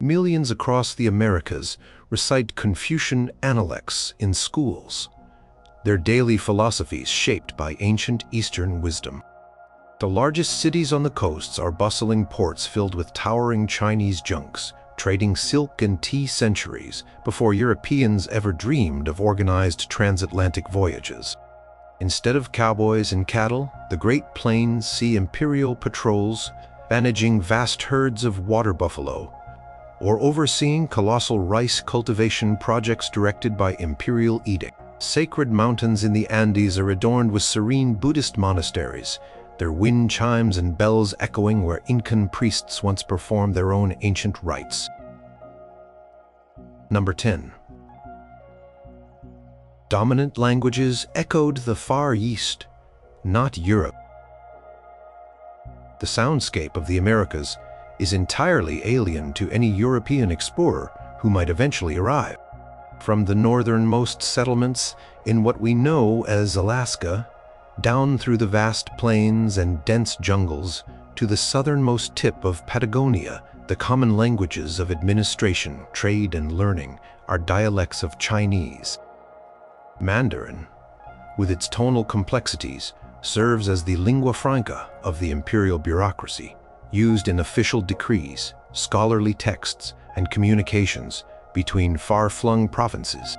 millions across the Americas recite Confucian analects in schools, their daily philosophies shaped by ancient Eastern wisdom. The largest cities on the coasts are bustling ports filled with towering Chinese junks, trading silk and tea centuries before Europeans ever dreamed of organized transatlantic voyages. Instead of cowboys and cattle, the Great Plains see imperial patrols managing vast herds of water buffalo, or overseeing colossal rice cultivation projects directed by imperial edict. Sacred mountains in the Andes are adorned with serene Buddhist monasteries, their wind chimes and bells echoing where Incan priests once performed their own ancient rites. Number 10. Dominant languages echoed the Far East, not Europe. The soundscape of the Americas is entirely alien to any European explorer who might eventually arrive. From the northernmost settlements in what we know as Alaska, down through the vast plains and dense jungles, to the southernmost tip of Patagonia, the common languages of administration, trade, and learning are dialects of Chinese. Mandarin, with its tonal complexities, serves as the lingua franca of the imperial bureaucracy, used in official decrees, scholarly texts, and communications between far-flung provinces.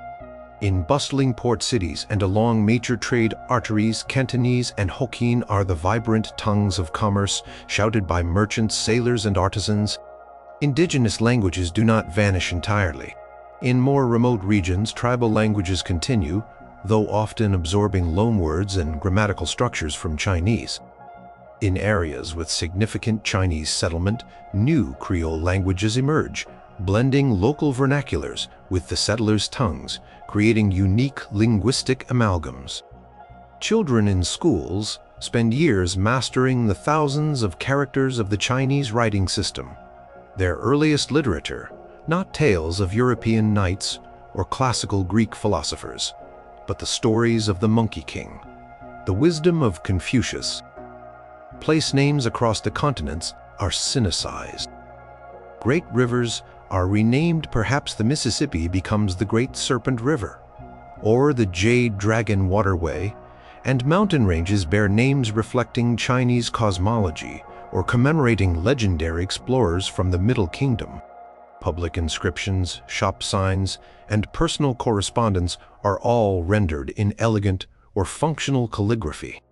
In bustling port cities and along major trade arteries, Cantonese and Hokkien are the vibrant tongues of commerce, shouted by merchants, sailors, and artisans. Indigenous languages do not vanish entirely. In more remote regions, tribal languages continue, though often absorbing loanwords and grammatical structures from Chinese. In areas with significant Chinese settlement, new Creole languages emerge, blending local vernaculars with the settlers' tongues, creating unique linguistic amalgams. Children in schools spend years mastering the thousands of characters of the Chinese writing system, their earliest literature, not tales of European knights or classical Greek philosophers, but the stories of the Monkey King, the wisdom of Confucius. Place names across the continents are Sinicized. Great rivers are renamed. Perhaps the Mississippi becomes the Great Serpent River, or the Jade Dragon Waterway, and mountain ranges bear names reflecting Chinese cosmology or commemorating legendary explorers from the Middle Kingdom. Public inscriptions, shop signs, and personal correspondence are all rendered in elegant or functional calligraphy.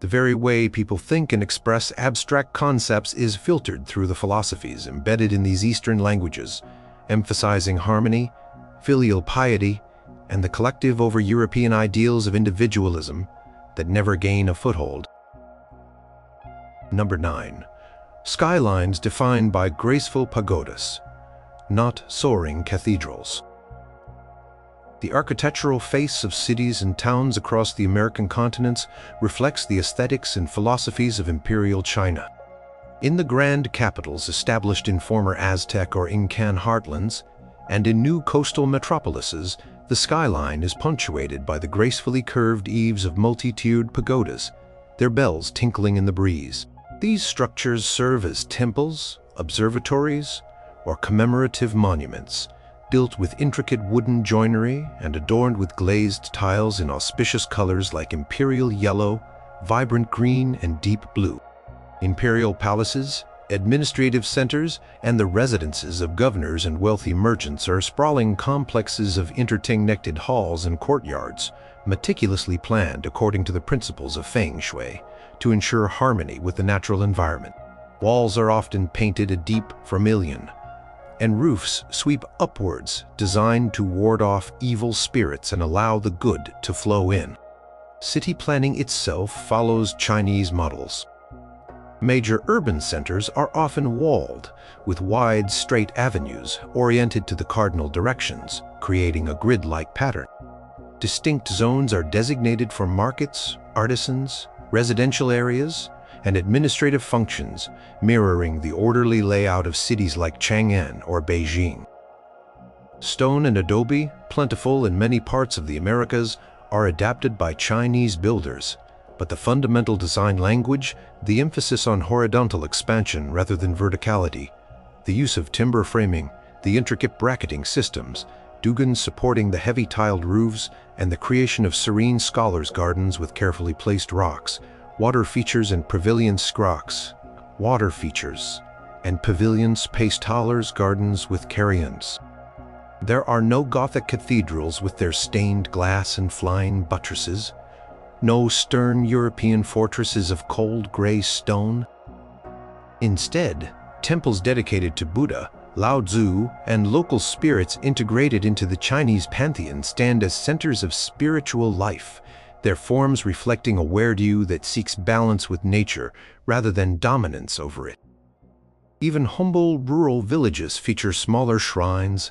The very way people think and express abstract concepts is filtered through the philosophies embedded in these Eastern languages, emphasizing harmony, filial piety, and the collective over European ideals of individualism that never gain a foothold. Number 9. Skylines defined by graceful pagodas, not soaring cathedrals. The architectural face of cities and towns across the American continents reflects the aesthetics and philosophies of imperial China. In the grand capitals established in former Aztec or Incan heartlands, and in new coastal metropolises, the skyline is punctuated by the gracefully curved eaves of multi-tiered pagodas, their bells tinkling in the breeze. These structures serve as temples, observatories, or commemorative monuments, built with intricate wooden joinery and adorned with glazed tiles in auspicious colors like imperial yellow, vibrant green, and deep blue. Imperial palaces, administrative centers, and the residences of governors and wealthy merchants are sprawling complexes of interconnected halls and courtyards, meticulously planned according to the principles of Feng Shui to ensure harmony with the natural environment. Walls are often painted a deep vermilion, and roofs sweep upwards, designed to ward off evil spirits and allow the good to flow in. City planning itself follows Chinese models. Major urban centers are often walled, with wide, straight avenues oriented to the cardinal directions, creating a grid-like pattern. Distinct zones are designated for markets, artisans, residential areas, and administrative functions, mirroring the orderly layout of cities like Chang'an or Beijing. Stone and adobe, plentiful in many parts of the Americas, are adapted by Chinese builders, but the fundamental design language, the emphasis on horizontal expansion rather than verticality, The use of timber framing, the intricate bracketing systems, dugans supporting the heavy tiled roofs, and the creation of serene scholars' gardens with carefully placed rocks, water features and pavilions pastallers gardens with carrions. There are no Gothic cathedrals with their stained glass and flying buttresses, no stern European fortresses of cold gray stone. Instead, temples dedicated to Buddha, Lao Tzu, and local spirits integrated into the Chinese pantheon stand as centers of spiritual life, their forms reflecting a worldview that seeks balance with nature rather than dominance over it. Even humble rural villages feature smaller shrines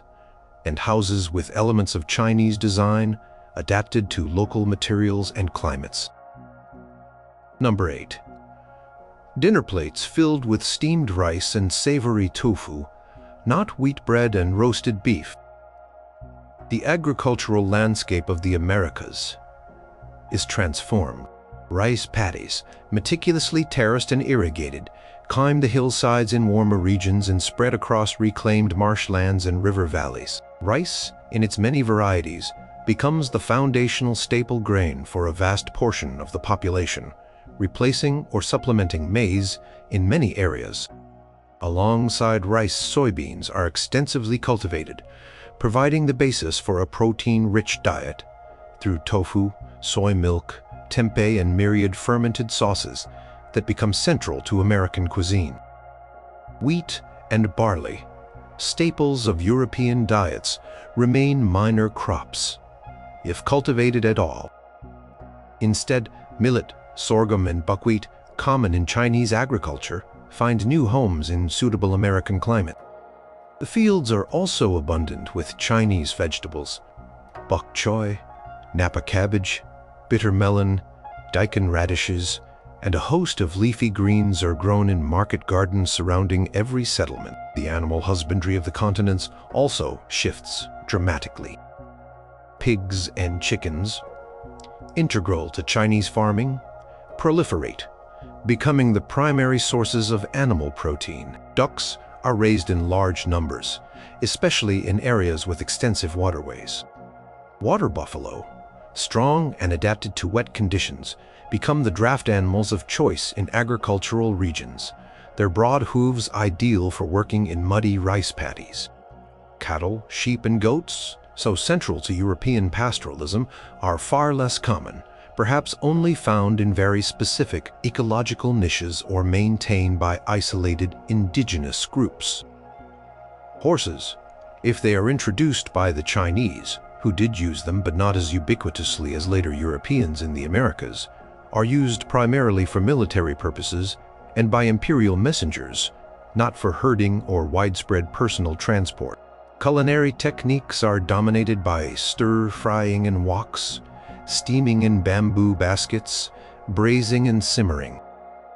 and houses with elements of Chinese design adapted to local materials and climates. Number 8. Dinner plates filled with steamed rice and savory tofu, not wheat bread and roasted beef. The agricultural landscape of the Americas is transformed. Rice paddies, meticulously terraced and irrigated, climb the hillsides in warmer regions and spread across reclaimed marshlands and river valleys. Rice, in its many varieties, becomes the foundational staple grain for a vast portion of the population, replacing or supplementing maize in many areas. Alongside rice, soybeans are extensively cultivated, providing the basis for a protein-rich diet through tofu, soy milk, tempeh, and myriad fermented sauces that become central to American cuisine. Wheat and barley, staples of European diets, remain minor crops, if cultivated at all. Instead, millet, sorghum, and buckwheat, common in Chinese agriculture, find new homes in suitable American climate. The fields are also abundant with Chinese vegetables. Bok choy, Napa cabbage, bitter melon, daikon radishes, and a host of leafy greens are grown in market gardens surrounding every settlement. The animal husbandry of the continents also shifts dramatically. Pigs and chickens, integral to Chinese farming, proliferate, becoming the primary sources of animal protein. Ducks are raised in large numbers, especially in areas with extensive waterways. Water buffalo, strong and adapted to wet conditions, become the draft animals of choice in agricultural regions, their broad hooves ideal for working in muddy rice paddies. Cattle, sheep, and goats, so central to European pastoralism, are far less common, perhaps only found in very specific ecological niches or maintained by isolated indigenous groups. Horses, if they are introduced by the Chinese, who did use them but not as ubiquitously as later Europeans in the Americas, are used primarily for military purposes and by imperial messengers, not for herding or widespread personal transport. Culinary techniques are dominated by stir-frying in woks, steaming in bamboo baskets, braising and simmering.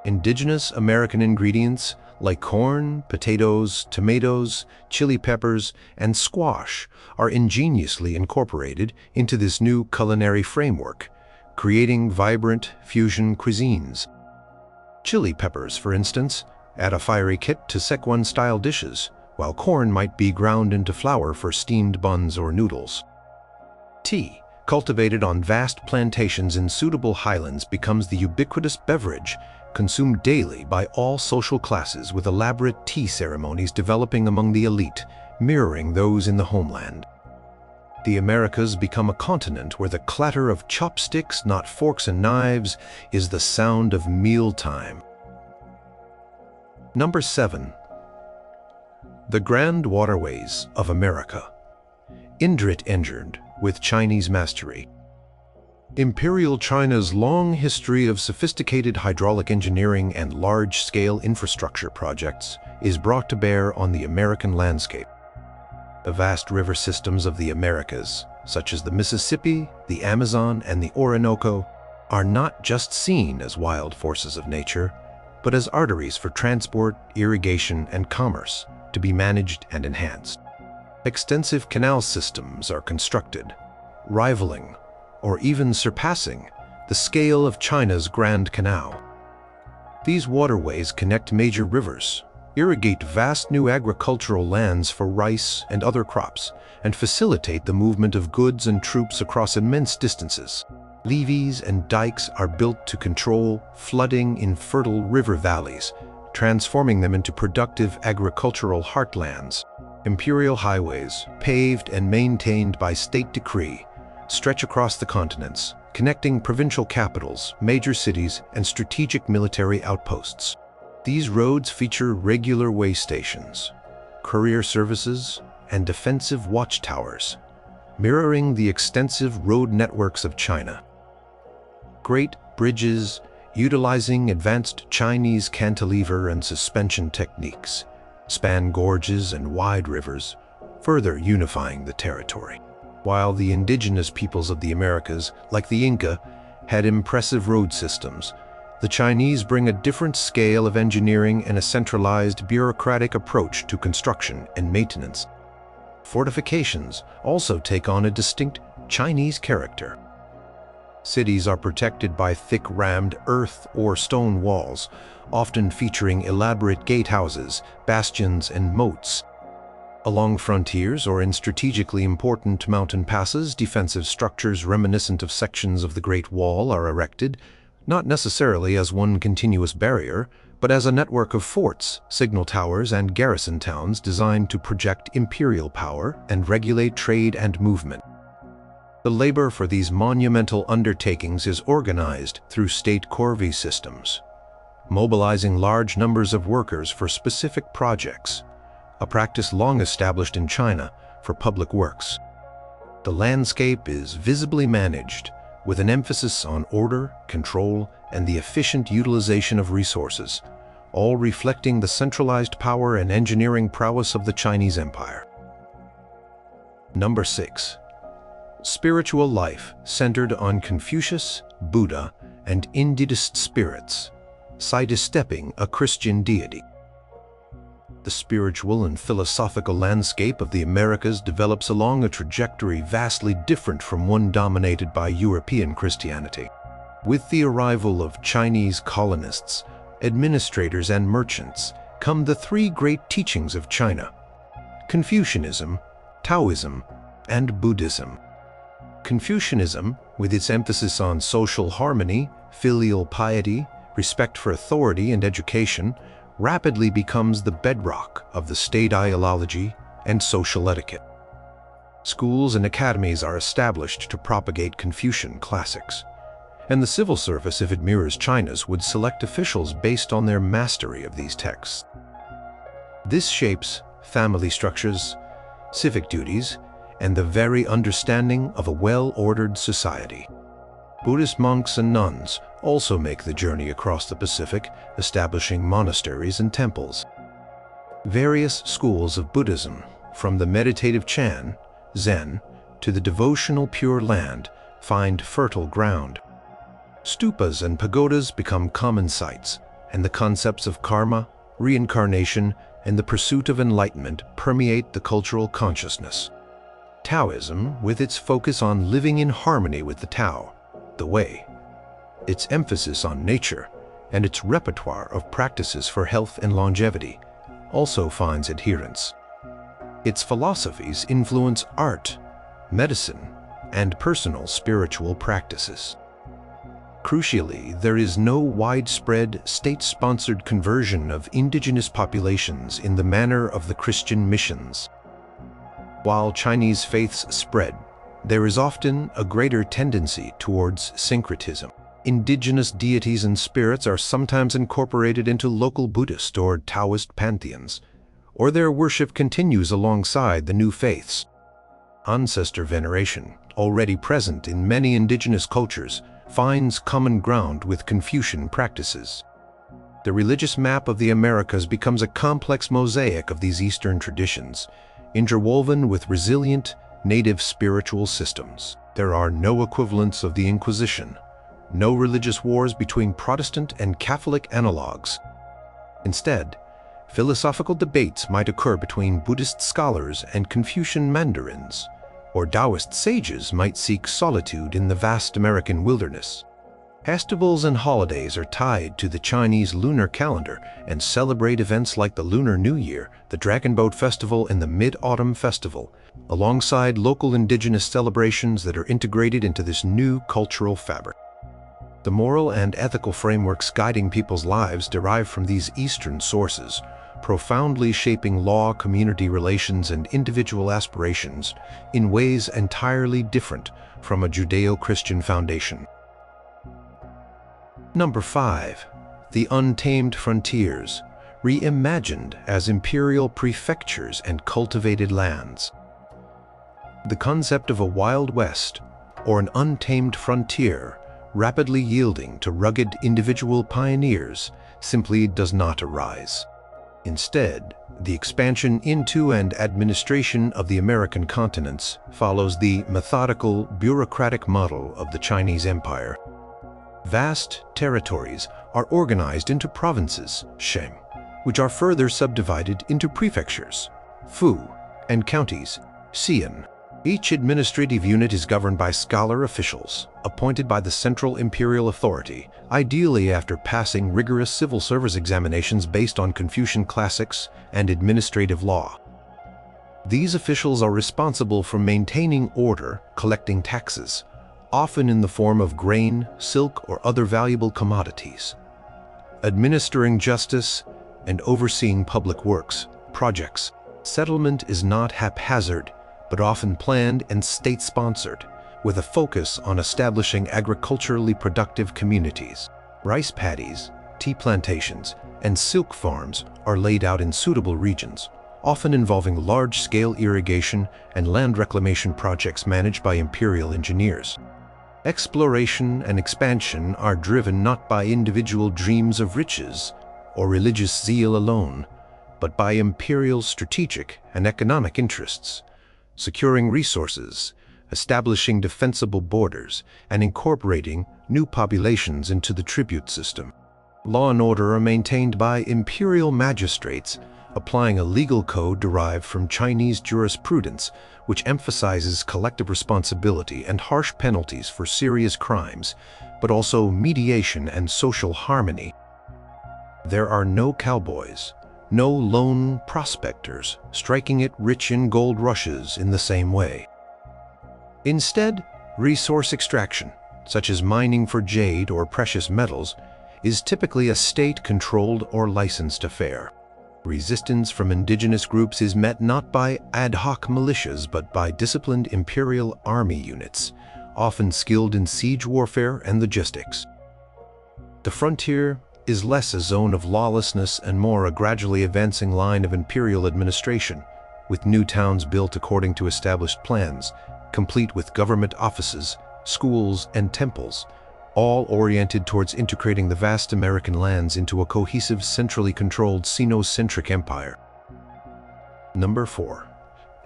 Indigenous American ingredients like corn, potatoes, tomatoes, chili peppers, and squash are ingeniously incorporated into this new culinary framework, creating vibrant fusion cuisines. Chili peppers, for instance, add a fiery kick to Sichuan-style dishes, while corn might be ground into flour for steamed buns or noodles. Tea, cultivated on vast plantations in suitable highlands, becomes the ubiquitous beverage consumed daily by all social classes, with elaborate tea ceremonies developing among the elite, mirroring those in the homeland. The Americas become a continent where the clatter of chopsticks, not forks and knives, is the sound of mealtime. Number 7. The Grand Waterways of America. Indrit entered with Chinese mastery. Imperial China's long history of sophisticated hydraulic engineering and large-scale infrastructure projects is brought to bear on the American landscape. The vast river systems of the Americas, such as the Mississippi, the Amazon, and the Orinoco, are not just seen as wild forces of nature, but as arteries for transport, irrigation, and commerce to be managed and enhanced. Extensive canal systems are constructed, rivaling or even surpassing the scale of China's Grand Canal. These waterways connect major rivers, irrigate vast new agricultural lands for rice and other crops, and facilitate the movement of goods and troops across immense distances. Levees and dikes are built to control flooding in fertile river valleys, transforming them into productive agricultural heartlands. Imperial highways, paved and maintained by state decree, stretch across the continents, connecting provincial capitals, major cities, and strategic military outposts. These roads feature regular way stations, courier services, and defensive watchtowers, mirroring the extensive road networks of China. Great bridges, utilizing advanced Chinese cantilever and suspension techniques, span gorges and wide rivers, further unifying the territory. While the indigenous peoples of the Americas, like the Inca, had impressive road systems, the Chinese bring a different scale of engineering and a centralized bureaucratic approach to construction and maintenance. Fortifications also take on a distinct Chinese character. Cities are protected by thick rammed earth or stone walls, often featuring elaborate gatehouses, bastions, and moats. Along frontiers or in strategically important mountain passes, defensive structures reminiscent of sections of the Great Wall are erected, not necessarily as one continuous barrier, but as a network of forts, signal towers, and garrison towns designed to project imperial power and regulate trade and movement. The labor for these monumental undertakings is organized through state corvée systems, mobilizing large numbers of workers for specific projects, a practice long established in China for public works. The landscape is visibly managed, with an emphasis on order, control, and the efficient utilization of resources, all reflecting the centralized power and engineering prowess of the Chinese Empire. Number 6. Spiritual life centered on Confucius, Buddha, and indigenous spirits, sidestepping a Christian deity. The spiritual and philosophical landscape of the Americas develops along a trajectory vastly different from one dominated by European Christianity. With the arrival of Chinese colonists, administrators, and merchants, come the three great teachings of China: Confucianism, Taoism, and Buddhism. Confucianism, with its emphasis on social harmony, filial piety, respect for authority, and education, rapidly becomes the bedrock of the state ideology and social etiquette. Schools and academies are established to propagate Confucian classics, and the civil service, if it mirrors China's, would select officials based on their mastery of these texts. This shapes family structures, civic duties, and the very understanding of a well-ordered society. Buddhist monks and nuns also make the journey across the Pacific, establishing monasteries and temples. Various schools of Buddhism, from the meditative Chan, Zen, to the devotional Pure Land, find fertile ground. Stupas and pagodas become common sites, and the concepts of karma, reincarnation, and the pursuit of enlightenment permeate the cultural consciousness. Taoism, with its focus on living in harmony with the Tao, the Way, its emphasis on nature, and its repertoire of practices for health and longevity, also finds adherents. Its philosophies influence art, medicine, and personal spiritual practices. Crucially, there is no widespread state-sponsored conversion of indigenous populations in the manner of the Christian missions. While Chinese faiths spread, there is often a greater tendency towards syncretism. Indigenous deities and spirits are sometimes incorporated into local Buddhist or Taoist pantheons, or their worship continues alongside the new faiths. Ancestor veneration, already present in many indigenous cultures, finds common ground with Confucian practices. The religious map of the Americas becomes a complex mosaic of these Eastern traditions, interwoven with resilient, native spiritual systems. There are no equivalents of the Inquisition, no religious wars between Protestant and Catholic analogues. Instead, philosophical debates might occur between Buddhist scholars and Confucian mandarins, or Taoist sages might seek solitude in the vast American wilderness. Festivals and holidays are tied to the Chinese lunar calendar and celebrate events like the Lunar New Year, the Dragon Boat Festival, and the Mid-Autumn Festival, alongside local indigenous celebrations that are integrated into this new cultural fabric. The moral and ethical frameworks guiding people's lives derive from these Eastern sources, profoundly shaping law, community relations, and individual aspirations in ways entirely different from a Judeo-Christian foundation. Number 5. The Untamed Frontiers, reimagined as imperial prefectures and cultivated lands. The concept of a Wild West, or an untamed frontier, rapidly yielding to rugged individual pioneers, simply does not arise. Instead, the expansion into and administration of the American continents follows the methodical, bureaucratic model of the Chinese Empire. Vast territories are organized into provinces, sheng, which are further subdivided into prefectures, fu, and counties, xian. Each administrative unit is governed by scholar officials, appointed by the central imperial authority, ideally after passing rigorous civil service examinations based on Confucian classics and administrative law. These officials are responsible for maintaining order, collecting taxes, often in the form of grain, silk, or other valuable commodities, administering justice, and overseeing public works, projects. Settlement is not haphazard, but often planned and state-sponsored, with a focus on establishing agriculturally productive communities. Rice paddies, tea plantations, and silk farms are laid out in suitable regions, often involving large-scale irrigation and land reclamation projects managed by imperial engineers. Exploration and expansion are driven not by individual dreams of riches or religious zeal alone, but by imperial strategic and economic interests, securing resources, establishing defensible borders, and incorporating new populations into the tribute system. Law and order are maintained by imperial magistrates, applying a legal code derived from Chinese jurisprudence, which emphasizes collective responsibility and harsh penalties for serious crimes, but also mediation and social harmony. There are no cowboys, no lone prospectors striking it rich in gold rushes in the same way. Instead, resource extraction, such as mining for jade or precious metals, is typically a state-controlled or licensed affair. Resistance from indigenous groups is met not by ad hoc militias but by disciplined imperial army units, often skilled in siege warfare and logistics. The frontier is less a zone of lawlessness and more a gradually advancing line of imperial administration, with new towns built according to established plans, complete with government offices, schools, and temples, all oriented towards integrating the vast American lands into a cohesive, centrally controlled Sino-centric empire. Number 4.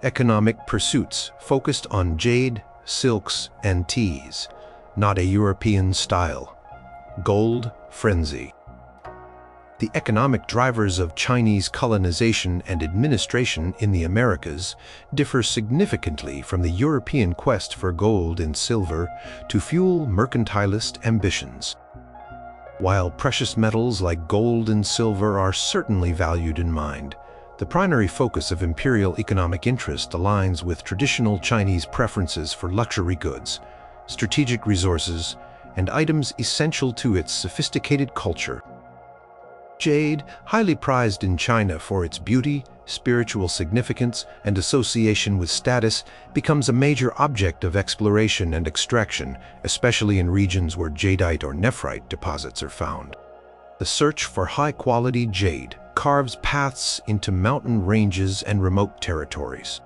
Economic pursuits focused on jade, silks, and teas, not a European style. Gold frenzy. The economic drivers of Chinese colonization and administration in the Americas differ significantly from the European quest for gold and silver to fuel mercantilist ambitions. While precious metals like gold and silver are certainly valued and mined, the primary focus of imperial economic interest aligns with traditional Chinese preferences for luxury goods, strategic resources, and items essential to its sophisticated culture. Jade, highly prized in China for its beauty, spiritual significance, and association with status, becomes a major object of exploration and extraction, especially in regions where jadeite or nephrite deposits are found. The search for high-quality jade carves paths into mountain ranges and remote territories.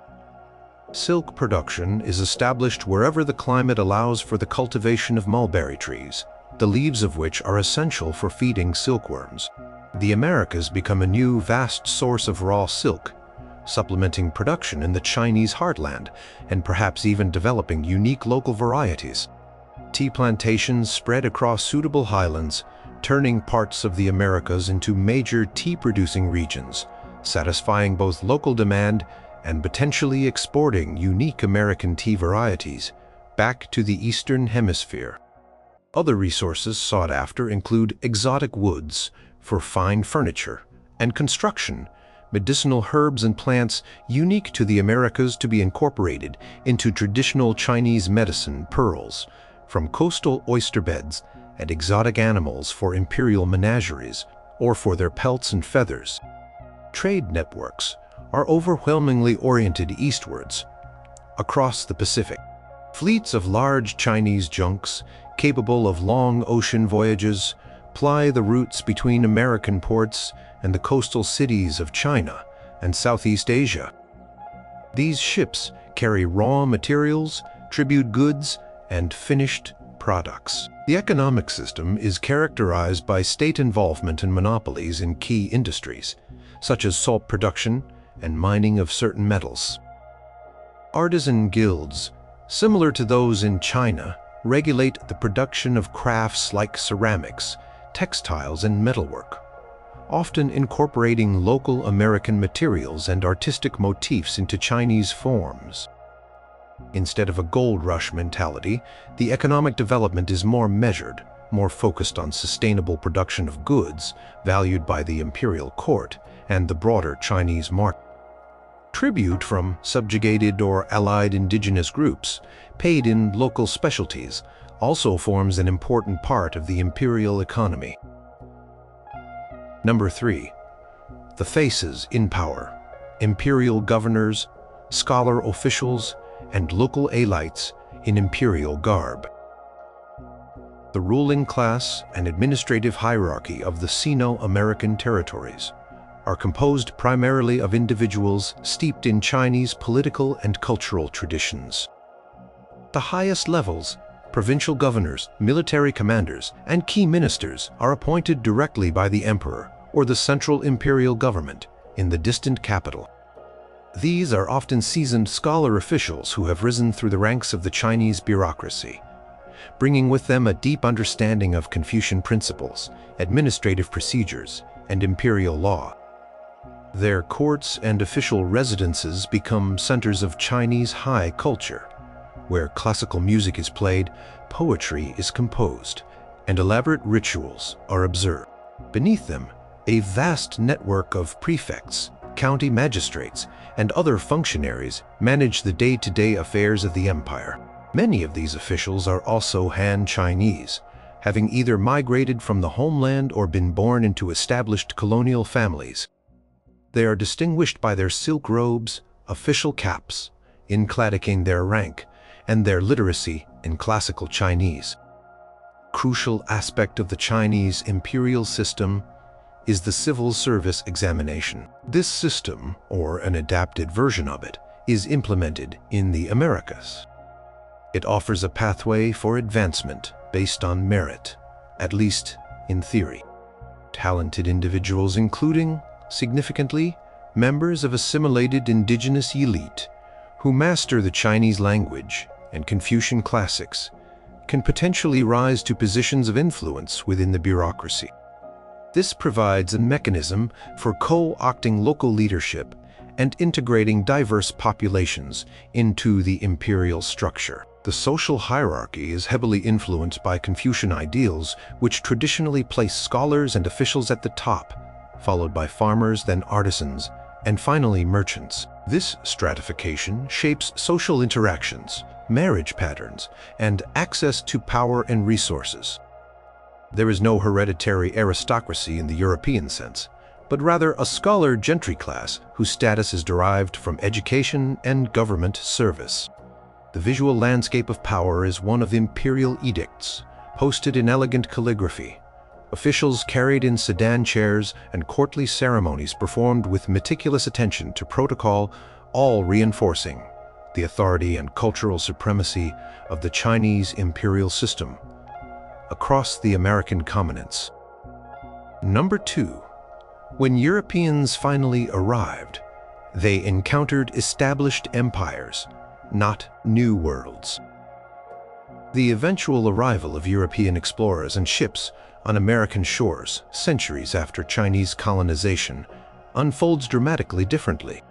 Silk production is established wherever the climate allows for the cultivation of mulberry trees, the leaves of which are essential for feeding silkworms. The Americas become a new vast source of raw silk, supplementing production in the Chinese heartland and perhaps even developing unique local varieties. Tea plantations spread across suitable highlands, turning parts of the Americas into major tea-producing regions, satisfying both local demand and potentially exporting unique American tea varieties back to the Eastern Hemisphere. Other resources sought after include exotic woods for fine furniture and construction, medicinal herbs and plants unique to the Americas to be incorporated into traditional Chinese medicine, pearls from coastal oyster beds, and exotic animals for imperial menageries or for their pelts and feathers. Trade networks are overwhelmingly oriented eastwards, across the Pacific. Fleets of large Chinese junks, capable of long ocean voyages, ply the routes between American ports and the coastal cities of China and Southeast Asia. These ships carry raw materials, tribute goods, and finished products. The economic system is characterized by state involvement and monopolies in key industries, such as salt production and mining of certain metals. Artisan guilds, similar to those in China, regulate the production of crafts like ceramics, textiles, and metalwork, often incorporating local American materials and artistic motifs into Chinese forms. Instead of a gold rush mentality, the economic development is more measured, more focused on sustainable production of goods valued by the imperial court and the broader Chinese market. Tribute from subjugated or allied indigenous groups, paid in local specialties, also forms an important part of the imperial economy. Number 3. The faces in power: imperial governors, scholar officials, and local elites in imperial garb. The ruling class and administrative hierarchy of the Sino-American territories are composed primarily of individuals steeped in Chinese political and cultural traditions. The highest levels, provincial governors, military commanders, and key ministers, are appointed directly by the emperor or the central imperial government in the distant capital. These are often seasoned scholar officials who have risen through the ranks of the Chinese bureaucracy, bringing with them a deep understanding of Confucian principles, administrative procedures, and imperial law. Their courts and official residences become centers of Chinese high culture, where classical music is played, poetry is composed, and elaborate rituals are observed. Beneath them, a vast network of prefects, county magistrates, and other functionaries manage the day-to-day affairs of the empire. Many of these officials are also Han Chinese, having either migrated from the homeland or been born into established colonial families. They are distinguished by their silk robes, official caps, incladicating their rank, and their literacy in classical Chinese. Crucial aspect of the Chinese imperial system is the civil service examination. This system, or an adapted version of it, is implemented in the Americas. It offers a pathway for advancement based on merit, at least in theory. Talented individuals, including, significantly, members of assimilated indigenous elite who master the Chinese language and Confucian classics, can potentially rise to positions of influence within the bureaucracy. This provides a mechanism for co-opting local leadership and integrating diverse populations into the imperial structure. The social hierarchy is heavily influenced by Confucian ideals, which traditionally place scholars and officials at the top, followed by farmers, then artisans, and finally merchants. This stratification shapes social interactions, marriage patterns, and access to power and resources. There is no hereditary aristocracy in the European sense, but rather a scholar gentry class whose status is derived from education and government service. The visual landscape of power is one of imperial edicts, posted in elegant calligraphy. Officials carried in sedan chairs and courtly ceremonies performed with meticulous attention to protocol, all reinforcing the authority and cultural supremacy of the Chinese imperial system across the American continents. Number 2. When Europeans finally arrived, they encountered established empires, not new worlds. The eventual arrival of European explorers and ships on American shores, centuries after Chinese colonization, unfolds dramatically differently.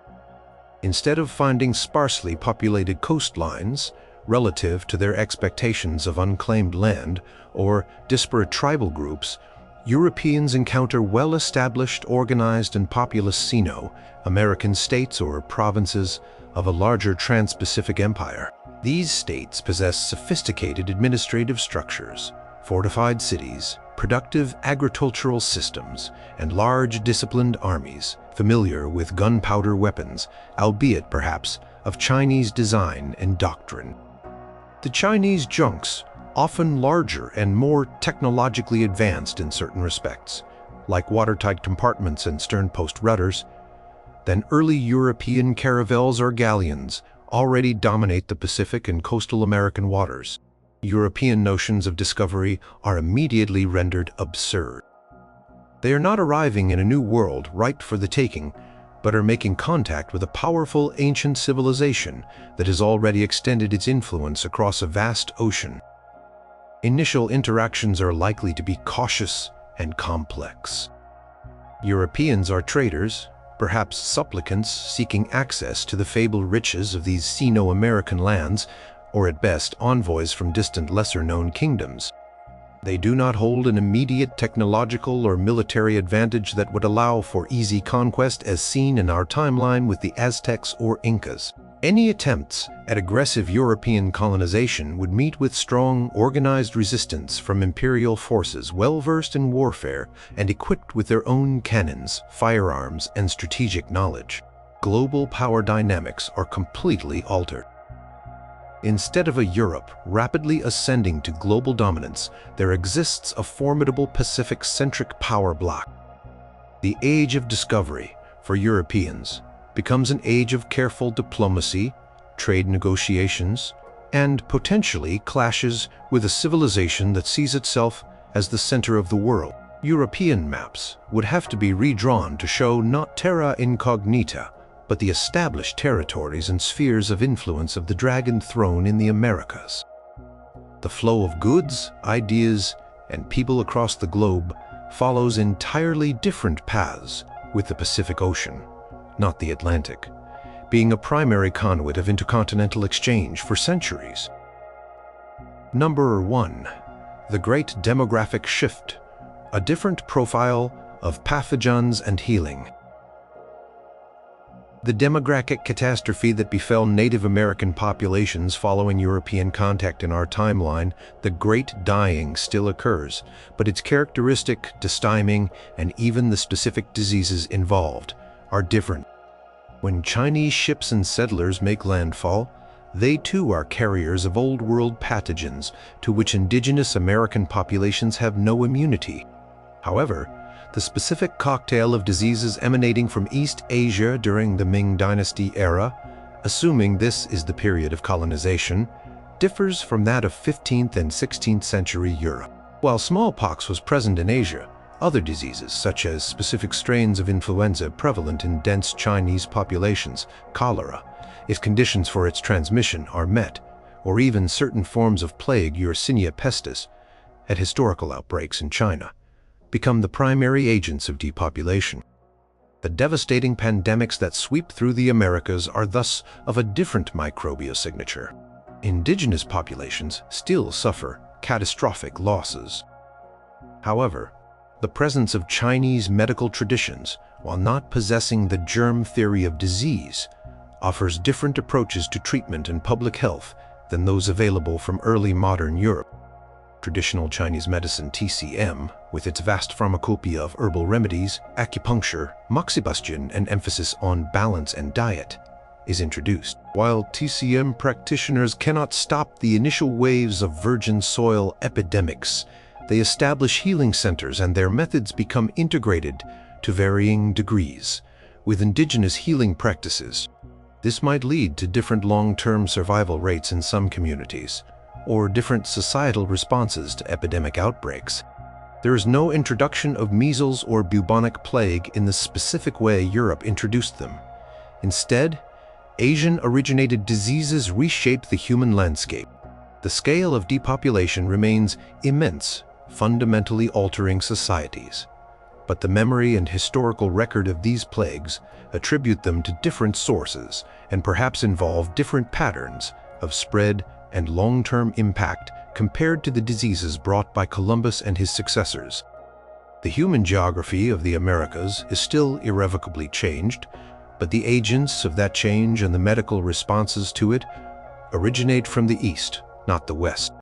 Instead of finding sparsely populated coastlines, relative to their expectations of unclaimed land or disparate tribal groups, Europeans encounter well-established, organized, and populous Sino-American states or provinces of a larger trans-Pacific empire. These states possess sophisticated administrative structures, fortified cities, productive agricultural systems, and large disciplined armies, familiar with gunpowder weapons, albeit perhaps of Chinese design and doctrine. The Chinese junks, often larger and more technologically advanced in certain respects, like watertight compartments and sternpost rudders, than early European caravels or galleons, already dominate the Pacific and coastal American waters. European notions of discovery are immediately rendered absurd. They are not arriving in a new world ripe for the taking, but are making contact with a powerful ancient civilization that has already extended its influence across a vast ocean. Initial interactions are likely to be cautious and complex. Europeans are traders, perhaps supplicants seeking access to the fabled riches of these Sino-American lands, or at best envoys from distant lesser-known kingdoms. They do not hold an immediate technological or military advantage that would allow for easy conquest as seen in our timeline with the Aztecs or Incas. Any attempts at aggressive European colonization would meet with strong, organized resistance from imperial forces well-versed in warfare and equipped with their own cannons, firearms, and strategic knowledge. Global power dynamics are completely altered. Instead of a Europe rapidly ascending to global dominance, there exists a formidable Pacific-centric power bloc. The age of discovery, for Europeans, becomes an age of careful diplomacy, trade negotiations, and potentially clashes with a civilization that sees itself as the center of the world. European maps would have to be redrawn to show not terra incognita, but the established territories and spheres of influence of the Dragon Throne in the Americas. The flow of goods, ideas, and people across the globe follows entirely different paths, with the Pacific Ocean, not the Atlantic, being a primary conduit of intercontinental exchange for centuries. Number 1. The Great Demographic Shift, a different profile of pathogens and healing. The demographic catastrophe that befell Native American populations following European contact in our timeline, the Great Dying, still occurs, but its characteristic, dystyming, and even the specific diseases involved are different. When Chinese ships and settlers make landfall, they too are carriers of Old World pathogens to which indigenous American populations have no immunity. However, the specific cocktail of diseases emanating from East Asia during the Ming Dynasty era, assuming this is the period of colonization, differs from that of 15th and 16th century Europe. While smallpox was present in Asia, other diseases, such as specific strains of influenza prevalent in dense Chinese populations, cholera, if conditions for its transmission are met, or even certain forms of plague, Yersinia pestis, at historical outbreaks in China, become the primary agents of depopulation. The devastating pandemics that sweep through the Americas are thus of a different microbial signature. Indigenous populations still suffer catastrophic losses. However, the presence of Chinese medical traditions, while not possessing the germ theory of disease, offers different approaches to treatment and public health than those available from early modern Europe. Traditional Chinese medicine TCM, with its vast pharmacopoeia of herbal remedies, acupuncture, moxibustion, and emphasis on balance and diet, is introduced. While TCM practitioners cannot stop the initial waves of virgin soil epidemics, they establish healing centers and their methods become integrated to varying degrees with indigenous healing practices. This might lead to different long-term survival rates in some communities, or different societal responses to epidemic outbreaks. There is no introduction of measles or bubonic plague in the specific way Europe introduced them. Instead, Asian-originated diseases reshape the human landscape. The scale of depopulation remains immense, fundamentally altering societies. But the memory and historical record of these plagues attribute them to different sources and perhaps involve different patterns of spread, and long-term impact compared to the diseases brought by Columbus and his successors. The human geography of the Americas is still irrevocably changed, but the agents of that change and the medical responses to it originate from the East, not the West.